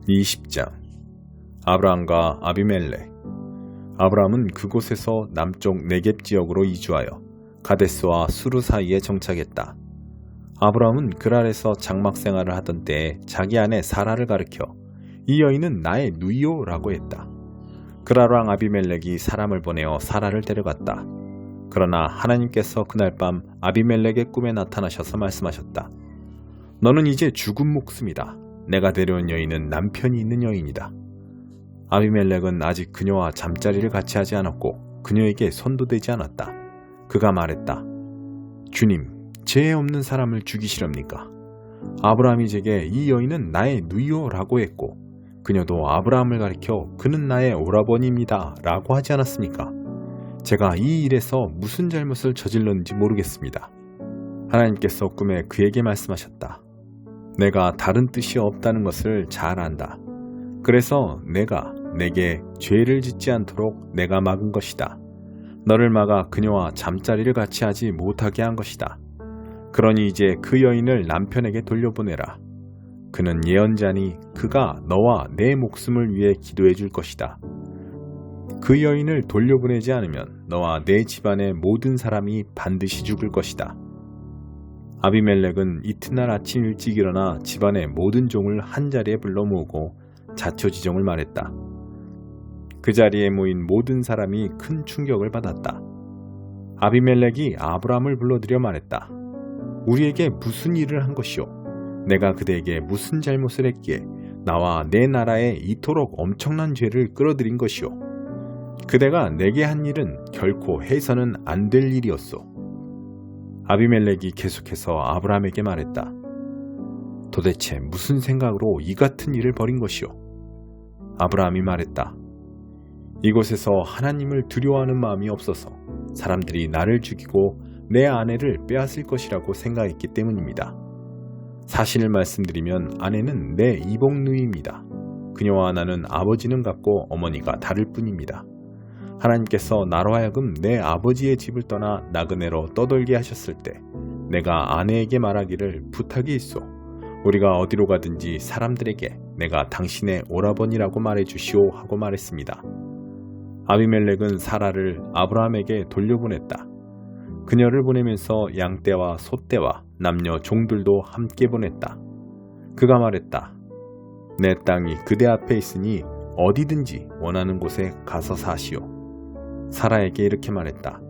20장. 아브라함과 아비멜렉. 아브라함은 그곳에서 남쪽 네겝 지역으로 이주하여 가데스와 수르 사이에 정착했다. 아브라함은 그랄에서 장막 생활을 하던 때에 자기 아내 사라를 가리켜 이 여인은 나의 누이요 라고 했다. 그랄 왕 아비멜렉이 사람을 보내어 사라를 데려갔다. 그러나 하나님께서 그날 밤 아비멜렉의 꿈에 나타나셔서 말씀하셨다. 너는 이제 죽은 목숨이다. 내가 데려온 여인은 남편이 있는 여인이다. 아비멜렉은 아직 그녀와 잠자리를 같이 하지 않았고 그녀에게 손도 대지 않았다. 그가 말했다. 주님, 죄 없는 사람을 죽이시렵니까? 아브라함이 제게 이 여인은 나의 누이요 라고 했고 그녀도 아브라함을 가리켜 그는 나의 오라버니입니다 라고 하지 않았습니까? 제가 이 일에서 무슨 잘못을 저질렀는지 모르겠습니다. 하나님께서 꿈에 그에게 말씀하셨다. 내가 다른 뜻이 없다는 것을 잘 안다. 그래서 내가 내게 죄를 짓지 않도록 내가 막은 것이다. 너를 막아 그녀와 잠자리를 같이 하지 못하게 한 것이다. 그러니 이제 그 여인을 남편에게 돌려보내라. 그는 예언자니 그가 너와 내 목숨을 위해 기도해 줄 것이다. 그 여인을 돌려보내지 않으면 너와 내 집안의 모든 사람이 반드시 죽을 것이다. 아비멜렉은 이튿날 아침 일찍 일어나 집안의 모든 종을 한자리에 불러 모으고 자초지종을 말했다. 그 자리에 모인 모든 사람이 큰 충격을 받았다. 아비멜렉이 아브라함을 불러들여 말했다. 우리에게 무슨 일을 한 것이오? 내가 그대에게 무슨 잘못을 했기에 나와 내 나라에 이토록 엄청난 죄를 끌어들인 것이오? 그대가 내게 한 일은 결코 해서는 안 될 일이었소. 아비멜렉이 계속해서 아브라함에게 말했다. 도대체 무슨 생각으로 이 같은 일을 벌인 것이오? 아브라함이 말했다. 이곳에서 하나님을 두려워하는 마음이 없어서 사람들이 나를 죽이고 내 아내를 빼앗을 것이라고 생각했기 때문입니다. 사실을 말씀드리면 아내는 내 이복누이입니다. 그녀와 나는 아버지는 같고 어머니가 다를 뿐입니다. 하나님께서 나로 하여금 내 아버지의 집을 떠나 나그네로 떠돌게 하셨을 때 내가 아내에게 말하기를 부탁이 있소. 우리가 어디로 가든지 사람들에게 내가 당신의 오라버니라고 말해주시오 하고 말했습니다. 아비멜렉은 사라를 아브라함에게 돌려보냈다. 그녀를 보내면서 양떼와 소떼와 남녀 종들도 함께 보냈다. 그가 말했다. 내 땅이 그대 앞에 있으니 어디든지 원하는 곳에 가서 사시오. 사라에게 이렇게 말했다.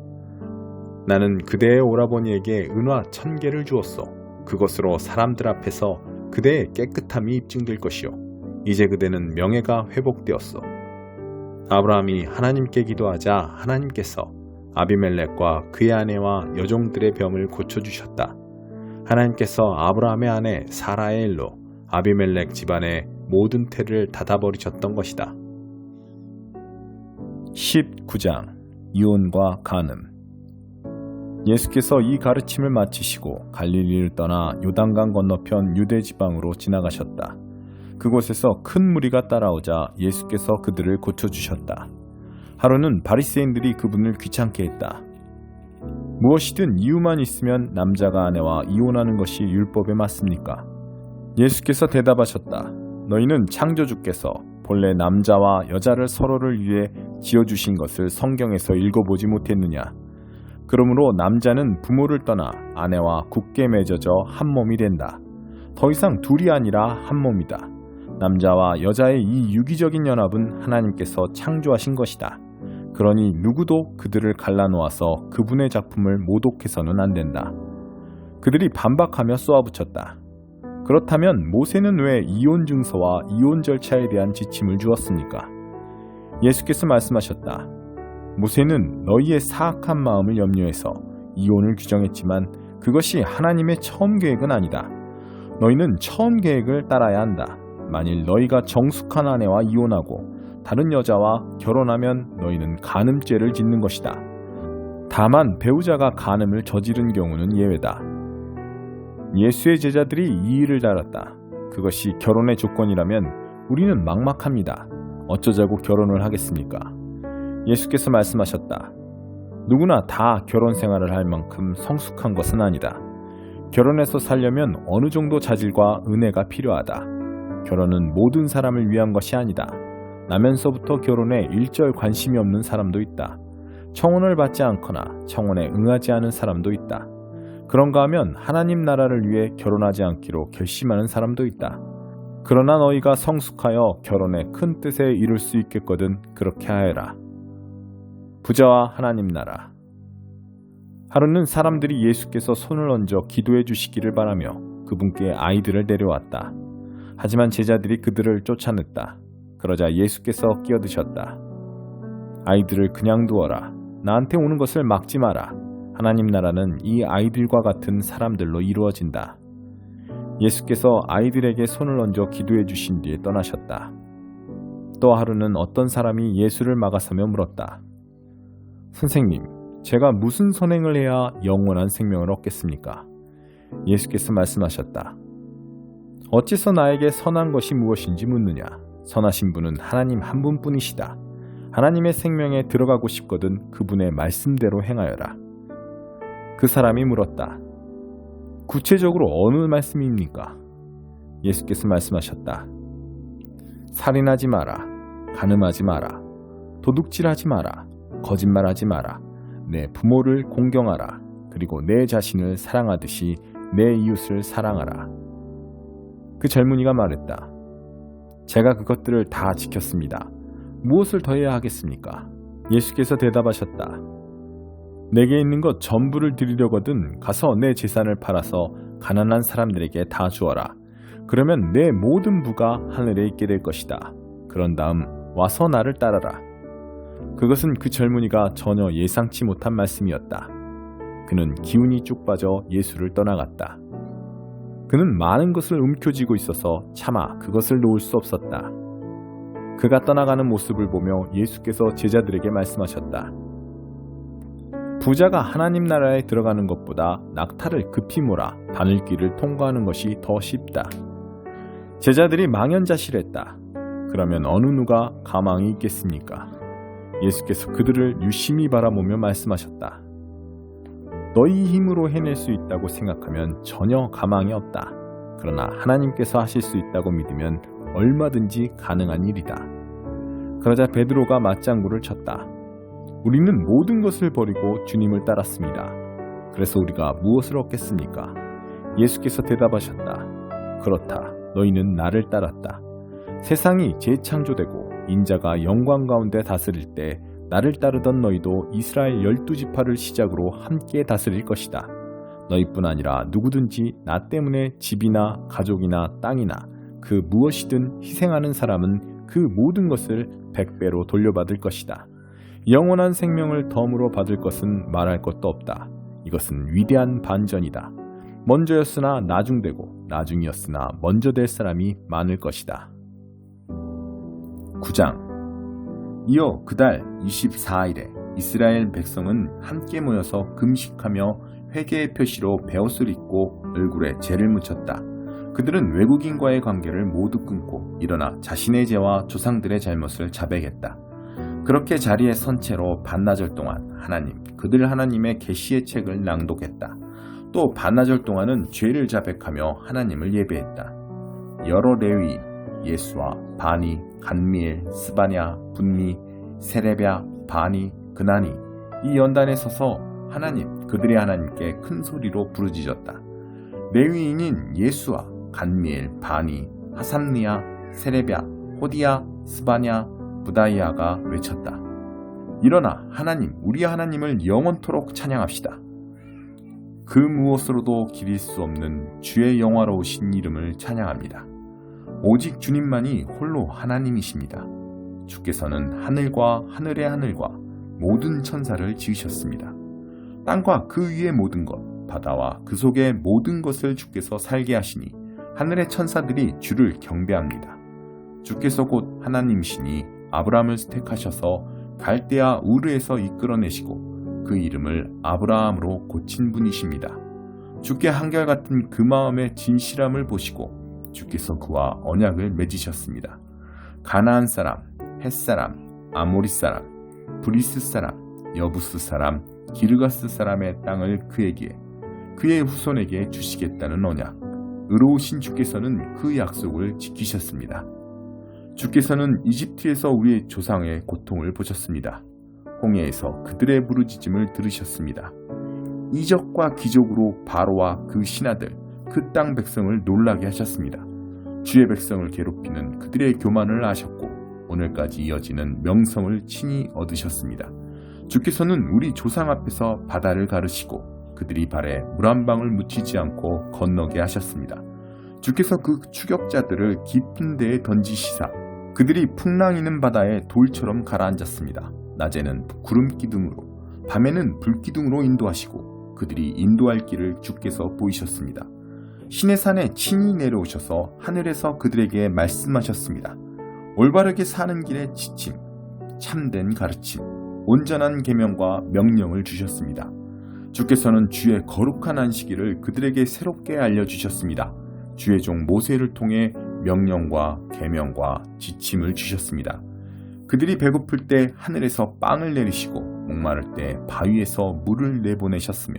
나는 그대의 오라버니에게 은화 1000개를 주었소. 그것으로 사람들 앞에서 그대의 깨끗함이 입증될 것이오. 이제 그대는 명예가 회복되었소. 아브라함이 하나님께 기도하자 하나님께서 아비멜렉과 그의 아내와 여종들의 병을 고쳐주셨다. 하나님께서 아브라함의 아내 사라의 일로 아비멜렉 집안의 모든 태를 닫아버리셨던 것이다. 19장. 이혼과 간음. 예수께서 이 가르침을 마치시고 갈릴리를 떠나 요단강 건너편 유대 지방으로 지나가셨다. 그곳에서 큰 무리가 따라오자 예수께서 그들을 고쳐주셨다. 하루는 바리새인들이 그분을 귀찮게 했다. 무엇이든 이유만 있으면 남자가 아내와 이혼하는 것이 율법에 맞습니까? 예수께서 대답하셨다. 너희는 창조주께서 본래 남자와 여자를 서로를 위해 지어주신 것을 성경에서 읽어보지 못했느냐? 그러므로 남자는 부모를 떠나 아내와 굳게 맺어져 한 몸이 된다. 더 이상 둘이 아니라 한 몸이다. 남자와 여자의 이 유기적인 연합은 하나님께서 창조하신 것이다. 그러니 누구도 그들을 갈라놓아서 그분의 작품을 모독해서는 안 된다. 그들이 반박하며 쏘아붙였다. 그렇다면 모세는 왜 이혼 증서와 이혼 절차에 대한 지침을 주었습니까? 예수께서 말씀하셨다. 모세는 너희의 사악한 마음을 염려해서 이혼을 규정했지만 그것이 하나님의 처음 계획은 아니다. 너희는 처음 계획을 따라야 한다. 만일 너희가 정숙한 아내와 이혼하고 다른 여자와 결혼하면 너희는 간음죄를 짓는 것이다. 다만 배우자가 간음을 저지른 경우는 예외다. 예수의 제자들이 이 일을 달았다. 그것이 결혼의 조건이라면 우리는 막막합니다. 어쩌자고 결혼을 하겠습니까? 예수께서 말씀하셨다. 누구나 다 결혼 생활을 할 만큼 성숙한 것은 아니다. 결혼해서 살려면 어느 정도 자질과 은혜가 필요하다. 결혼은 모든 사람을 위한 것이 아니다. 나면서부터 결혼에 일절 관심이 없는 사람도 있다. 청혼을 받지 않거나 청혼에 응하지 않은 사람도 있다. 그런가 하면 하나님 나라를 위해 결혼하지 않기로 결심하는 사람도 있다. 그러나 너희가 성숙하여 결혼의 큰 뜻에 이룰 수 있겠거든 그렇게 하여라. 부자와 하나님 나라. 하루는 사람들이 예수께서 손을 얹어 기도해 주시기를 바라며 그분께 아이들을 데려왔다. 하지만 제자들이 그들을 쫓아냈다. 그러자 예수께서 끼어드셨다. 아이들을 그냥 두어라. 나한테 오는 것을 막지 마라. 하나님 나라는 이 아이들과 같은 사람들로 이루어진다. 예수께서 아이들에게 손을 얹어 기도해 주신 뒤에 떠나셨다. 또 하루는 어떤 사람이 예수를 막아서며 물었다. 선생님, 제가 무슨 선행을 해야 영원한 생명을 얻겠습니까? 예수께서 말씀하셨다. 어찌서 나에게 선한 것이 무엇인지 묻느냐? 선하신 분은 하나님 한 분뿐이시다. 하나님의 생명에 들어가고 싶거든 그분의 말씀대로 행하여라. 그 사람이 물었다. 구체적으로 어느 말씀입니까? 예수께서 말씀하셨다. 살인하지 마라. 간음하지 마라. 도둑질하지 마라. 거짓말하지 마라. 내 부모를 공경하라. 그리고 내 자신을 사랑하듯이 내 이웃을 사랑하라. 그 젊은이가 말했다. 제가 그것들을 다 지켰습니다. 무엇을 더 해야 하겠습니까? 예수께서 대답하셨다. 내게 있는 것 전부를 드리려거든 가서 내 재산을 팔아서 가난한 사람들에게 다 주어라. 그러면 내 모든 부가 하늘에 있게 될 것이다. 그런 다음 와서 나를 따라라. 그것은 그 젊은이가 전혀 예상치 못한 말씀이었다. 그는 기운이 쭉 빠져 예수를 떠나갔다. 그는 많은 것을 움켜쥐고 있어서 차마 그것을 놓을 수 없었다. 그가 떠나가는 모습을 보며 예수께서 제자들에게 말씀하셨다. 부자가 하나님 나라에 들어가는 것보다 낙타를 급히 몰아 바늘길을 통과하는 것이 더 쉽다. 제자들이 망연자실했다. 그러면 어느 누가 가망이 있겠습니까? 예수께서 그들을 유심히 바라보며 말씀하셨다. 너희 힘으로 해낼 수 있다고 생각하면 전혀 가망이 없다. 그러나 하나님께서 하실 수 있다고 믿으면 얼마든지 가능한 일이다. 그러자 베드로가 맞장구를 쳤다. 우리는 모든 것을 버리고 주님을 따랐습니다. 그래서 우리가 무엇을 얻겠습니까? 예수께서 대답하셨다. 그렇다. 너희는 나를 따랐다. 세상이 재창조되고 인자가 영광 가운데 다스릴 때 나를 따르던 너희도 이스라엘 12지파를 시작으로 함께 다스릴 것이다. 너희뿐 아니라 누구든지 나 때문에 집이나 가족이나 땅이나 그 무엇이든 희생하는 사람은 그 모든 것을 100배로 돌려받을 것이다. 영원한 생명을 덤으로 받을 것은 말할 것도 없다. 이것은 위대한 반전이다. 먼저였으나 나중되고 나중이었으나 먼저 될 사람이 많을 것이다. 9장. 이어 그달 24일에 이스라엘 백성은 함께 모여서 금식하며 회개의 표시로 베옷을 입고 얼굴에 재를 묻혔다. 그들은 외국인과의 관계를 모두 끊고 일어나 자신의 죄와 조상들의 잘못을 자백했다. 그렇게 자리에 선 채로 반나절 동안 그들 하나님의 계시의 책을 낭독했다. 또 반나절 동안은 죄를 자백하며 하나님을 예배했다. 여러 레위인 예수와 바니, 간미엘, 스바냐, 분니, 세레랴, 바니, 그나니 이 연단에 서서 그들의 하나님께 큰 소리로 부르짖었다. 레위인인 예수와 간미엘, 바니, 하삼니아, 세레랴, 호디야, 스바냐, 부다이아가 외쳤다. 일어나 우리 하나님을 영원토록 찬양합시다. 그 무엇으로도 기릴 수 없는 주의 영화로우신 이름을 찬양합니다. 오직 주님만이 홀로 하나님이십니다. 주께서는 하늘과 하늘의 하늘과 모든 천사를 지으셨습니다. 땅과 그 위의 모든 것, 바다와 그 속의 모든 것을 주께서 살게 하시니 하늘의 천사들이 주를 경배합니다. 주께서 곧 하나님이시니 아브라함을 택하셔서 갈대아 우르에서 이끌어내시고 그 이름을 아브라함으로 고친 분이십니다. 주께 한결같은 그 마음의 진실함을 보시고 주께서 그와 언약을 맺으셨습니다. 가나안 사람, 헷 사람, 아모리 사람, 브리스 사람, 여부스 사람, 기르가스 사람의 땅을 그의 후손에게 주시겠다는 언약, 의로우신 주께서는 그 약속을 지키셨습니다. 주께서는 이집트에서 우리의 조상의 고통을 보셨습니다. 홍해에서 그들의 부르짖음을 들으셨습니다. 이적과 기적으로 바로와 그 신하들, 그 땅 백성을 놀라게 하셨습니다. 주의 백성을 괴롭히는 그들의 교만을 아셨고 오늘까지 이어지는 명성을 친히 얻으셨습니다. 주께서는 우리 조상 앞에서 바다를 가르시고 그들이 발에 물 한 방울 묻히지 않고 건너게 하셨습니다. 주께서 그 추격자들을 깊은 데에 던지시사 그들이 풍랑이는 바다에 돌처럼 가라앉았습니다. 낮에는 구름 기둥으로 밤에는 불 기둥으로 인도하시고 그들이 인도할 길을 주께서 보이셨습니다. 시내산에 친히 내려오셔서 하늘에서 그들에게 말씀하셨습니다. 올바르게 사는 길의 지침, 참된 가르침, 온전한 계명과 명령을 주셨습니다. 주께서는 주의 거룩한 안식일을 그들에게 새롭게 알려주셨습니다. 주의 종 모세를 통해 명령과 계명과 지침을 주셨습니다. 그들이 배고플 때 하늘에서 빵을 내리시고 목마를 때 바위에서 물을 내보내셨으며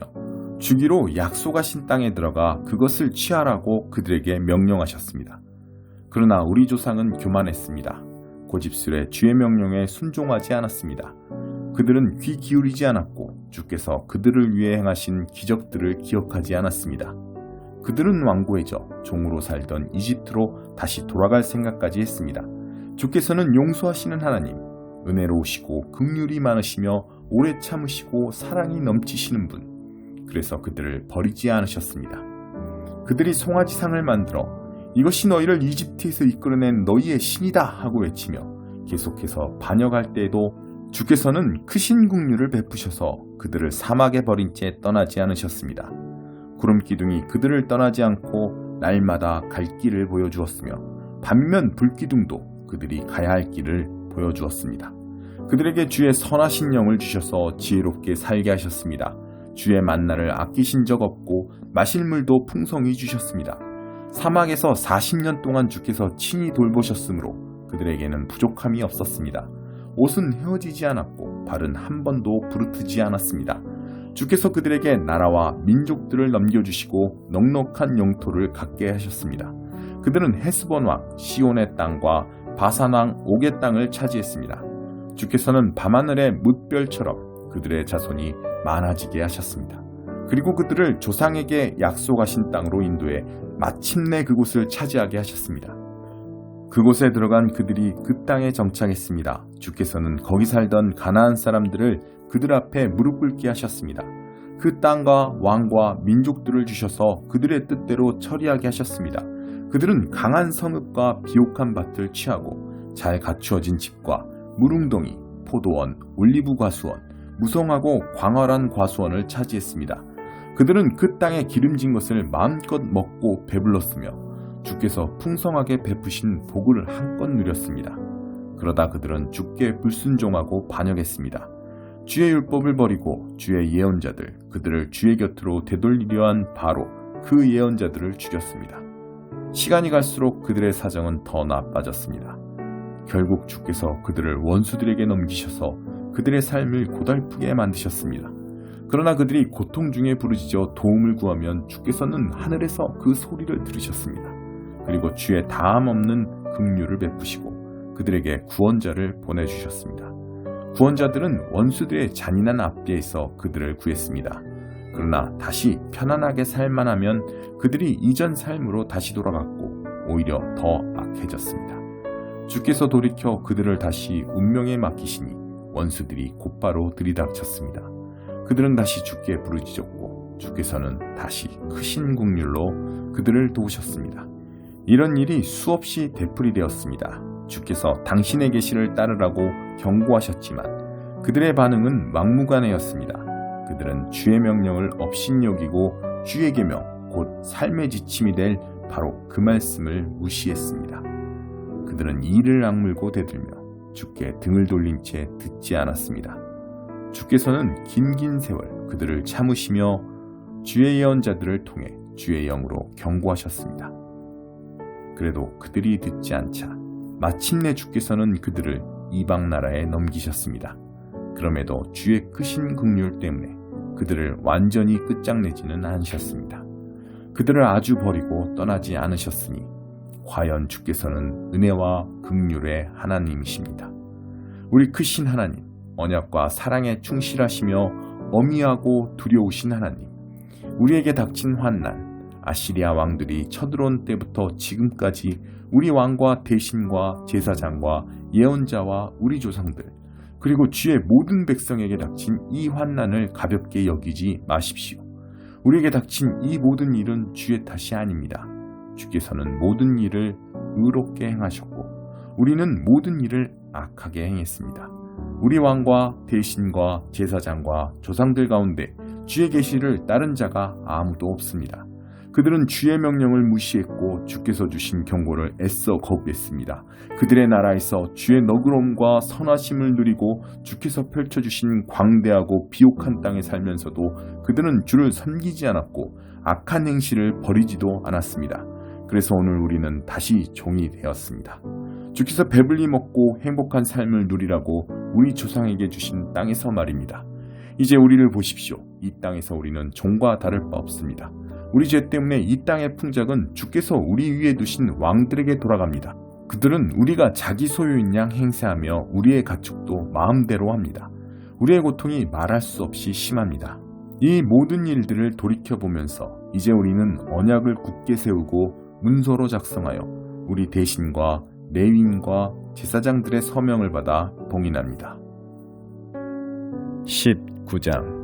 주기로 약속하신 땅에 들어가 그것을 취하라고 그들에게 명령하셨습니다. 그러나 우리 조상은 교만했습니다. 고집스레 주의 명령에 순종하지 않았습니다. 그들은 귀 기울이지 않았고 주께서 그들을 위해 행하신 기적들을 기억하지 않았습니다. 그들은 완고해져 종으로 살던 이집트로 다시 돌아갈 생각까지 했습니다. 주께서는 용서하시는 하나님, 은혜로우시고 긍휼이 많으시며 오래 참으시고 사랑이 넘치시는 분, 그래서 그들을 버리지 않으셨습니다. 그들이 송아지상을 만들어 이것이 너희를 이집트에서 이끌어낸 너희의 신이다 하고 외치며 계속해서 반역할 때에도 주께서는 크신 긍휼을 베푸셔서 그들을 사막에 버린 채 떠나지 않으셨습니다. 구름 기둥이 그들을 떠나지 않고 날마다 갈 길을 보여주었으며 반면 불 기둥도 그들이 가야 할 길을 보여주었습니다. 그들에게 주의 선하신 영을 주셔서 지혜롭게 살게 하셨습니다. 주의 만나를 아끼신 적 없고 마실 물도 풍성히 주셨습니다. 사막에서 40년 동안 주께서 친히 돌보셨으므로 그들에게는 부족함이 없었습니다. 옷은 헤어지지 않았고 발은 한 번도 부르트지 않았습니다. 주께서 그들에게 나라와 민족들을 넘겨주시고 넉넉한 영토를 갖게 하셨습니다. 그들은 헤스본 왕 시온의 땅과 바산 왕 옥의 땅을 차지했습니다. 주께서는 밤하늘의 뭇별처럼 그들의 자손이 많아지게 하셨습니다. 그리고 그들을 조상에게 약속하신 땅으로 인도해 마침내 그곳을 차지하게 하셨습니다. 그곳에 들어간 그들이 그 땅에 정착했습니다. 주께서는 거기 살던 가나안 사람들을 그들 앞에 무릎 꿇게 하셨습니다. 그 땅과 왕과 민족들을 주셔서 그들의 뜻대로 처리하게 하셨습니다. 그들은 강한 성읍과 비옥한 밭을 취하고 잘 갖추어진 집과 무릉덩이, 포도원, 올리브 과수원, 무성하고 광활한 과수원을 차지했습니다. 그들은 그 땅에 기름진 것을 마음껏 먹고 배불렀으며 주께서 풍성하게 베푸신 복을 한껏 누렸습니다. 그러다 그들은 주께 불순종하고 반역했습니다. 주의 율법을 버리고 주의 예언자들, 그들을 주의 곁으로 되돌리려 한 바로 그 예언자들을 죽였습니다. 시간이 갈수록 그들의 사정은 더 나빠졌습니다. 결국 주께서 그들을 원수들에게 넘기셔서 그들의 삶을 고달프게 만드셨습니다. 그러나 그들이 고통 중에 부르짖어 도움을 구하면 주께서는 하늘에서 그 소리를 들으셨습니다. 그리고 주의 다함 없는 긍휼을 베푸시고 그들에게 구원자를 보내주셨습니다. 구원자들은 원수들의 잔인한 압제에서 그들을 구했습니다. 그러나 다시 편안하게 살만하면 그들이 이전 삶으로 다시 돌아갔고 오히려 더 악해졌습니다. 주께서 돌이켜 그들을 다시 운명에 맡기시니 원수들이 곧바로 들이닥쳤습니다. 그들은 다시 주께 부르짖었고 주께서는 다시 크신 긍휼로 그들을 도우셨습니다. 이런 일이 수없이 되풀이되었습니다. 주께서 당신의 계시를 따르라고 경고하셨지만 그들의 반응은 막무가내였습니다. 그들은 주의 명령을 업신여기고 주의 계명, 곧 삶의 지침이 될 바로 그 말씀을 무시했습니다. 그들은 이를 악물고 대들며 주께 등을 돌린 채 듣지 않았습니다. 주께서는 긴긴 세월 그들을 참으시며 주의 예언자들을 통해 주의 영으로 경고하셨습니다. 그래도 그들이 듣지 않자 마침내 주께서는 그들을 이방 나라에 넘기셨습니다. 그럼에도 주의 크신 긍휼 때문에 그들을 완전히 끝장내지는 않으셨습니다. 그들을 아주 버리고 떠나지 않으셨으니 과연 주께서는 은혜와 긍휼의 하나님이십니다. 우리 크신 하나님, 언약과 사랑에 충실하시며 어미하고 두려우신 하나님, 우리에게 닥친 환난, 아시리아 왕들이 쳐들어온 때부터 지금까지 우리 왕과 대신과 제사장과 예언자와 우리 조상들, 그리고 주의 모든 백성에게 닥친 이 환난을 가볍게 여기지 마십시오. 우리에게 닥친 이 모든 일은 주의 탓이 아닙니다. 주께서는 모든 일을 의롭게 행하셨고 우리는 모든 일을 악하게 행했습니다. 우리 왕과 대신과 제사장과 조상들 가운데 주의 계시를 따른 자가 아무도 없습니다. 그들은 주의 명령을 무시했고 주께서 주신 경고를 애써 거부했습니다. 그들의 나라에서 주의 너그러움과 선하심을 누리고 주께서 펼쳐주신 광대하고 비옥한 땅에 살면서도 그들은 주를 섬기지 않았고 악한 행실을 버리지도 않았습니다. 그래서 오늘 우리는 다시 종이 되었습니다. 주께서 배불리 먹고 행복한 삶을 누리라고 우리 조상에게 주신 땅에서 말입니다. 이제 우리를 보십시오. 이 땅에서 우리는 종과 다를 바 없습니다. 우리 죄 때문에 이 땅의 풍작은 주께서 우리 위에 두신 왕들에게 돌아갑니다. 그들은 우리가 자기 소유인 양 행세하며 우리의 가축도 마음대로 합니다. 우리의 고통이 말할 수 없이 심합니다. 이 모든 일들을 돌이켜보면서 이제 우리는 언약을 굳게 세우고 문서로 작성하여 우리 대신과 레위인과 제사장들의 서명을 받아 봉인합니다. 19장.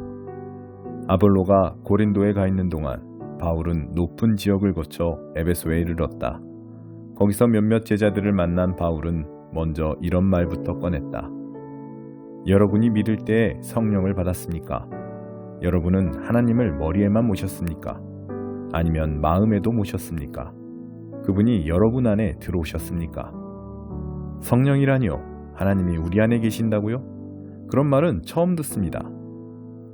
아볼로가 고린도에 가 있는 동안 바울은 높은 지역을 거쳐 에베소에 이르렀다. 거기서 몇몇 제자들을 만난 바울은 먼저 이런 말부터 꺼냈다. 여러분이 믿을 때에 성령을 받았습니까? 여러분은 하나님을 머리에만 모셨습니까? 아니면 마음에도 모셨습니까? 그분이 여러분 안에 들어오셨습니까? 성령이라니요? 하나님이 우리 안에 계신다고요? 그런 말은 처음 듣습니다.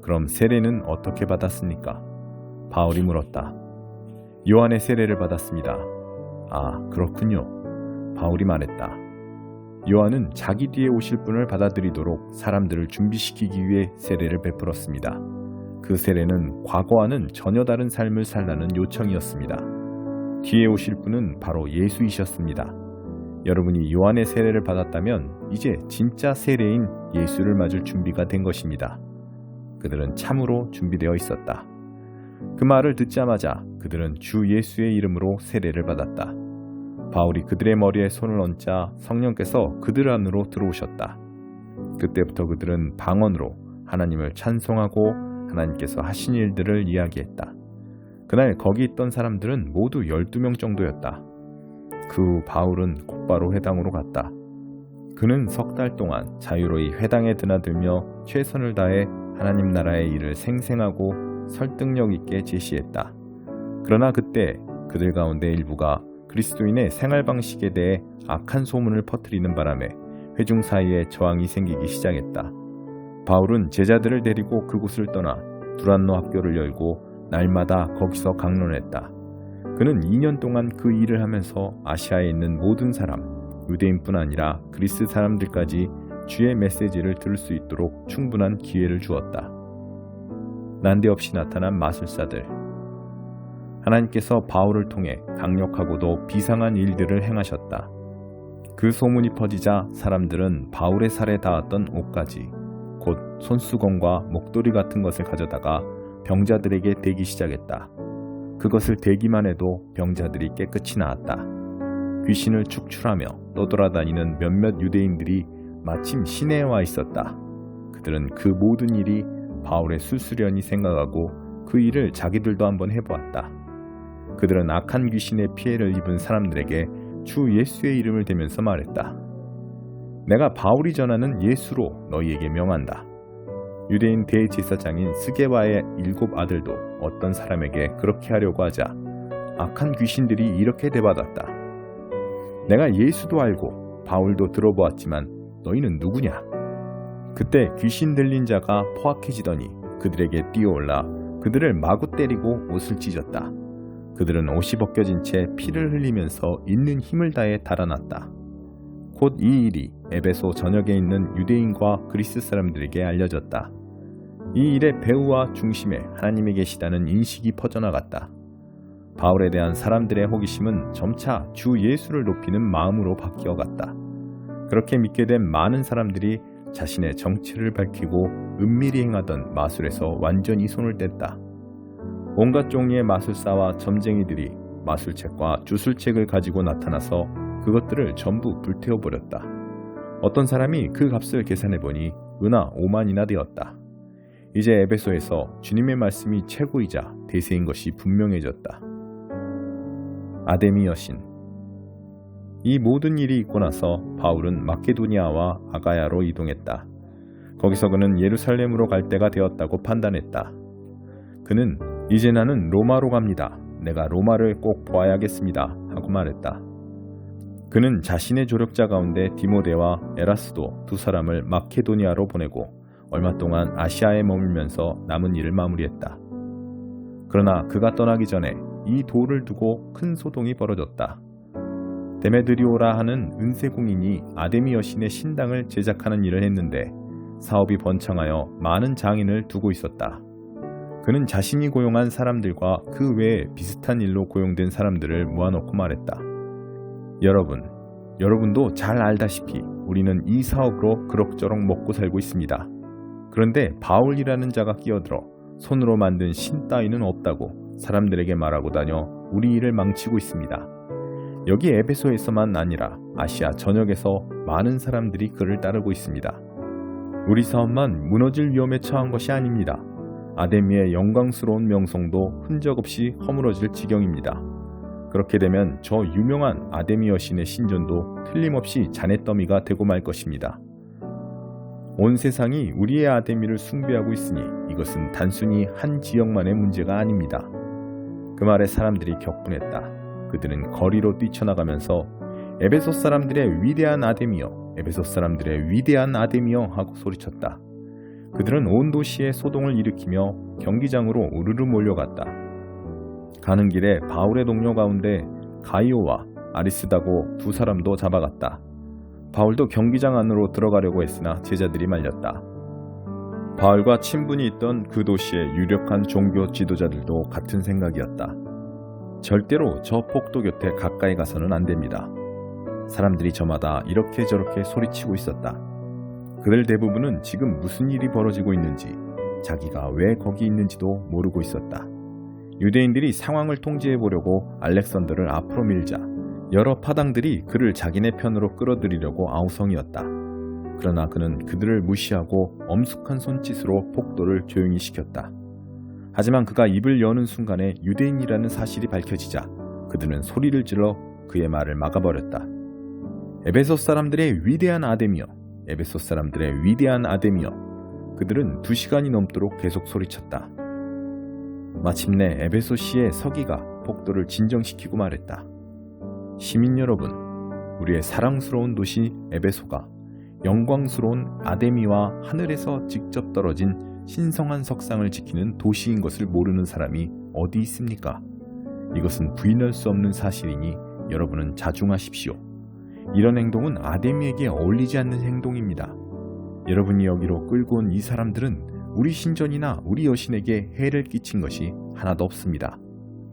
그럼 세례는 어떻게 받았습니까? 바울이 물었다. 요한의 세례를 받았습니다. 아, 그렇군요. 바울이 말했다. 요한은 자기 뒤에 오실 분을 받아들이도록 사람들을 준비시키기 위해 세례를 베풀었습니다. 그 세례는 과거와는 전혀 다른 삶을 살라는 요청이었습니다. 뒤에 오실 분은 바로 예수이셨습니다. 여러분이 요한의 세례를 받았다면 이제 진짜 세례인 예수를 맞을 준비가 된 것입니다. 그들은 참으로 준비되어 있었다. 그 말을 듣자마자 그들은 주 예수의 이름으로 세례를 받았다. 바울이 그들의 머리에 손을 얹자 성령께서 그들 안으로 들어오셨다. 그때부터 그들은 방언으로 하나님을 찬송하고 하나님께서 하신 일들을 이야기했다. 그날 거기 있던 사람들은 모두 12명 정도였다. 그 후 바울은 곧바로 회당으로 갔다. 그는 석 달 동안 자유로이 회당에 드나들며 최선을 다해 하나님 나라의 일을 생생하고 설득력 있게 제시했다. 그러나 그때 그들 가운데 일부가 그리스도인의 생활 방식에 대해 악한 소문을 퍼뜨리는 바람에 회중 사이에 저항이 생기기 시작했다. 바울은 제자들을 데리고 그곳을 떠나 두란노 학교를 열고 날마다 거기서 강론했다. 그는 2년 동안 그 일을 하면서 아시아에 있는 모든 사람, 유대인뿐 아니라 그리스 사람들까지 주의 메시지를 들을 수 있도록 충분한 기회를 주었다. 난데없이 나타난 마술사들. 하나님께서 바울을 통해 강력하고도 비상한 일들을 행하셨다. 그 소문이 퍼지자 사람들은 바울의 살에 닿았던 옷가지, 곧 손수건과 목도리 같은 것을 가져다가 병자들에게 대기 시작했다. 그것을 대기만 해도 병자들이 깨끗이 나았다. 귀신을 축출하며 떠돌아다니는 몇몇 유대인들이 마침 시내에 와 있었다. 그들은 그 모든 일이 바울의 술수련이 생각하고 그 일을 자기들도 한번 해보았다. 그들은 악한 귀신의 피해를 입은 사람들에게 주 예수의 이름을 대면서 말했다. 내가 바울이 전하는 예수로 너희에게 명한다. 유대인 대제사장인 스게바의 7 아들도 어떤 사람에게 그렇게 하려고 하자 악한 귀신들이 이렇게 대받았다. 내가 예수도 알고 바울도 들어보았지만 너희는 누구냐? 그때 귀신 들린 자가 포악해지더니 그들에게 뛰어올라 그들을 마구 때리고 옷을 찢었다. 그들은 옷이 벗겨진 채 피를 흘리면서 있는 힘을 다해 달아났다. 곧 이 일이 에베소 전역에 있는 유대인과 그리스 사람들에게 알려졌다. 이 일의 배후와 중심에 하나님이 계시다는 인식이 퍼져나갔다. 바울에 대한 사람들의 호기심은 점차 주 예수를 높이는 마음으로 바뀌어갔다. 그렇게 믿게 된 많은 사람들이 자신의 정체를 밝히고 은밀히 행하던 마술에서 완전히 손을 뗐다. 온갖 종류의 마술사와 점쟁이들이 마술책과 주술책을 가지고 나타나서 그것들을 전부 불태워버렸다. 어떤 사람이 그 값을 계산해보니 은하 5만이나 되었다. 이제 에베소에서 주님의 말씀이 최고이자 대세인 것이 분명해졌다. 아데미 여신. 이 모든 일이 있고 나서 바울은 마케도니아와 아가야로 이동했다. 거기서 그는 예루살렘으로 갈 때가 되었다고 판단했다. 그는 이제 나는 로마로 갑니다. 내가 로마를 꼭 보아야겠습니다. 하고 말했다. 그는 자신의 조력자 가운데 디모데와 에라스도 두 사람을 마케도니아로 보내고 얼마 동안 아시아에 머물면서 남은 일을 마무리했다. 그러나 그가 떠나기 전에 이 돌을 두고 큰 소동이 벌어졌다. 데메드리오라 하는 은세공인이 아데미 여신의 신당을 제작하는 일을 했는데 사업이 번창하여 많은 장인을 두고 있었다. 그는 자신이 고용한 사람들과 그 외에 비슷한 일로 고용된 사람들을 모아놓고 말했다. 여러분도 잘 알다시피 우리는 이 사업으로 그럭저럭 먹고 살고 있습니다. 그런데 바울이라는 자가 끼어들어 손으로 만든 신 따위는 없다고 사람들에게 말하고 다녀 우리 일을 망치고 있습니다. 여기 에베소에서만 아니라 아시아 전역에서 많은 사람들이 그를 따르고 있습니다. 우리 사업만 무너질 위험에 처한 것이 아닙니다. 아데미의 영광스러운 명성도 흔적 없이 허물어질 지경입니다. 그렇게 되면 저 유명한 아데미 여신의 신전도 틀림없이 잔해더미가 되고 말 것입니다. 온 세상이 우리의 아데미를 숭배하고 있으니 이것은 단순히 한 지역만의 문제가 아닙니다. 그 말에 사람들이 격분했다. 그들은 거리로 뛰쳐나가면서 에베소 사람들의 위대한 아데미여, 에베소 사람들의 위대한 아데미여 하고 소리쳤다. 그들은 온 도시에 소동을 일으키며 경기장으로 우르르 몰려갔다. 가는 길에 바울의 동료 가운데 가이오와 아리스다고 두 사람도 잡아갔다. 바울도 경기장 안으로 들어가려고 했으나 제자들이 말렸다. 바울과 친분이 있던 그 도시의 유력한 종교 지도자들도 같은 생각이었다. 절대로 저 폭도 곁에 가까이 가서는 안 됩니다. 사람들이 저마다 이렇게 저렇게 소리치고 있었다. 그들 대부분은 지금 무슨 일이 벌어지고 있는지, 자기가 왜 거기 있는지도 모르고 있었다. 유대인들이 상황을 통제해 보려고 알렉산더를 앞으로 밀자 여러 파당들이 그를 자기네 편으로 끌어들이려고 아우성이었다. 그러나 그는 그들을 무시하고 엄숙한 손짓으로 폭도를 조용히 시켰다. 하지만 그가 입을 여는 순간에 유대인이라는 사실이 밝혀지자 그들은 소리를 질러 그의 말을 막아버렸다. 에베소 사람들의 위대한 아데미여, 에베소 사람들의 위대한 아데미여. 그들은 2시간이 넘도록 계속 소리쳤다. 마침내 에베소시의 서기가 폭도를 진정시키고 말했다. 시민 여러분, 우리의 사랑스러운 도시 에베소가 영광스러운 아데미와 하늘에서 직접 떨어진 신성한 석상을 지키는 도시인 것을 모르는 사람이 어디 있습니까? 이것은 부인할 수 없는 사실이니 여러분은 자중하십시오. 이런 행동은 아데미에게 어울리지 않는 행동입니다. 여러분이 여기로 끌고 온 이 사람들은 우리 신전이나 우리 여신에게 해를 끼친 것이 하나도 없습니다.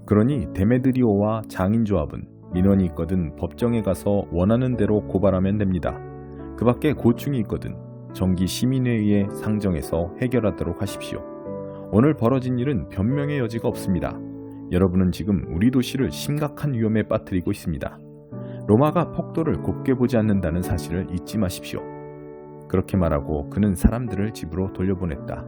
그러니 데메드리오와 장인조합은 민원이 있거든 법정에 가서 원하는 대로 고발하면 됩니다. 그 밖에 고충이 있거든 정기 시민회의에 상정해서 해결하도록 하십시오. 오늘 벌어진 일은 변명의 여지가 없습니다. 여러분은 지금 우리 도시를 심각한 위험에 빠뜨리고 있습니다. 로마가 폭도를 곱게 보지 않는다는 사실을 잊지 마십시오. 그렇게 말하고 그는 사람들을 집으로 돌려보냈다.